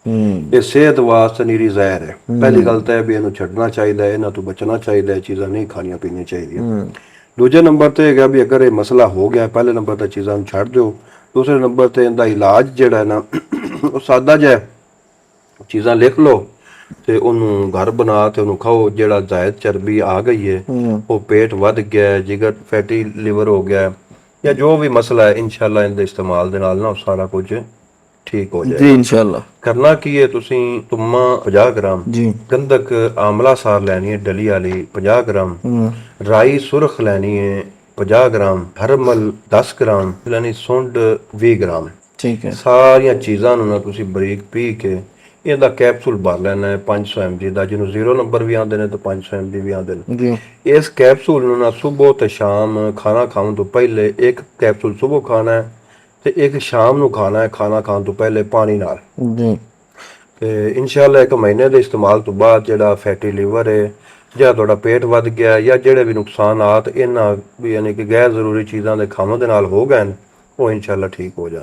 ਇਹ ਸਿਹਤ ਵਾਸਤੇ ਨੀਰੀ ਜ਼ਹਿਰ ਹੈ। ਪਹਿਲੀ ਗੱਲ ਤਾਂ ਇਹ ਵੀ ਇਹਨੂੰ ਛੱਡਣਾ ਚਾਹੀਦਾ ਹੈ, ਇਹਨਾਂ ਤੋਂ ਬਚਣਾ ਚਾਹੀਦਾ ਹੈ, ਚੀਜ਼ਾਂ ਨਹੀਂ ਖਾਣੀਆਂ ਪੀਣੀਆਂ ਚਾਹੀਦੀਆਂ। ਦੂਜੇ ਨੰਬਰ ਤੇ ਹੈਗਾ ਵੀ ਅਗਰ ਇਹ ਮਸਲਾ ਹੋ ਗਿਆ, ਪਹਿਲੇ ਨੰਬਰ ਤੇ ਚੀਜ਼ਾਂ ਨੂੰ ਛੱਡ ਦਿਓ। ਦੂਸਰੇ ਨੰਬਰ ਤੇ ਇਹਦਾ ਇਲਾਜ ਜਿਹੜਾ ਨਾ ਉਹ ਸਾਦਾ ਜਿਹਾ, ਚੀਜ਼ਾਂ ਲਿਖ ਲਓ ਤੇ ਉਹਨੂੰ ਘਰ ਬਣਾ ਤੇ ਉਹਨੂੰ ਖਾਓ। ਜਿਹੜਾ ਜ਼ਾਇਦ ਚਰਬੀ ਆ ਗਈ ਹੈ, ਉਹ ਪੇਟ ਵੱਧ ਗਿਆ ਹੈ, ਜਿਗਰ ਫੈਟੀ ਲੀਵਰ ਹੋ ਗਿਆ ਜਾਂ ਜੋ ਵੀ ਮਸਲਾ ਹੈ, ਇਨਸ਼ਾਅੱਲਾ ਇਹਦੇ ਇਸਤੇਮਾਲ ਦੇ ਨਾਲ ਨਾ ਉਹ ਸਾਰਾ ਕੁਝ ਠੀਕ ਹੋ ਜਾਏਗਾ ਜੀ ਇਨਸ਼ਾਅੱਲਾ। ਕਰਨਾ ਕੀ ਹੈ, ਤੁਸੀਂ ਤੁੰਮਾ 50 ਗ੍ਰਾਮ, ਜੀ ਗੰਧਕ ਆਮਲਾ ਸਾਰ ਲੈਣੀ ਹੈ ਡਲੀ ਵਾਲੀ 50 ਗ੍ਰਾਮ, ਰਾਈ ਸੁਰਖ ਲੈਣੀ ਹੈ 50 ਗ੍ਰਾਮ, ਹਰਮਲ 10 ਗ੍ਰਾਮ ਲੈਣੀ, ਸੁੰਡ 20 ਗ੍ਰਾਮ। ਠੀਕ ਹੈ। ਸਾਰੀਆਂ ਚੀਜ਼ਾਂ ਨੂੰ ਨਾ ਤੁਸੀਂ ਬਰੀਕ ਪੀ ਕੇ ਇਹਦਾ ਕੈਪਸੂਲ ਭਰ ਲੈਣਾ ਹੈ 500 mg ਦਾ, ਜਿਹਨੂੰ 0 ਨੰਬਰ ਵੀ ਆਉਂਦੇ ਨੇ ਤੇ 500 mg ਵੀ ਆਉਂਦੇ ਨੇ। ਜੀ ਇਸ ਕੈਪਸੂਲ ਨੂੰ ਨਾ ਸਵੇਰ ਤੇ ਸ਼ਾਮ ਖਾਣਾ ਖਾਣ ਤੋਂ ਪਹਿਲੇ ਇੱਕ ਕੈਪਸੂਲ ਸਵੇਰ ਖਾਣਾ ਹੈ ਤੇ ਇੱਕ ਸ਼ਾਮ ਨੂੰ ਖਾਣਾ ਹੈ, ਖਾਣਾ ਖਾਣ ਤੋਂ ਪਹਿਲੇ ਪਾਣੀ ਨਾਲ। ਜੀ ਤੇ ਇਨਸ਼ਾਅੱਲਾ 1 ਮਹੀਨੇ ਦੇ ਇਸਤੇਮਾਲ ਤੋਂ ਬਾਅਦ ਜਿਹੜਾ ਫੈਟੀ ਲੀਵਰ ਹੈ ਜਾਂ ਤੁਹਾਡਾ ਪੇਟ ਵੱਧ ਗਿਆ ਜਾਂ ਜਿਹੜੇ ਵੀ ਨੁਕਸਾਨਾਤ ਇਹਨਾਂ ਯਾਨੀ ਕਿ ਗੈਰ ਜ਼ਰੂਰੀ ਚੀਜ਼ਾਂ ਦੇ ਖਾਣ ਦੇ ਨਾਲ ਹੋ ਗਏ ਨੇ, ਉਹ ਇਨਸ਼ਾਅੱਲਾ ਠੀਕ ਹੋ ਜਾਣ।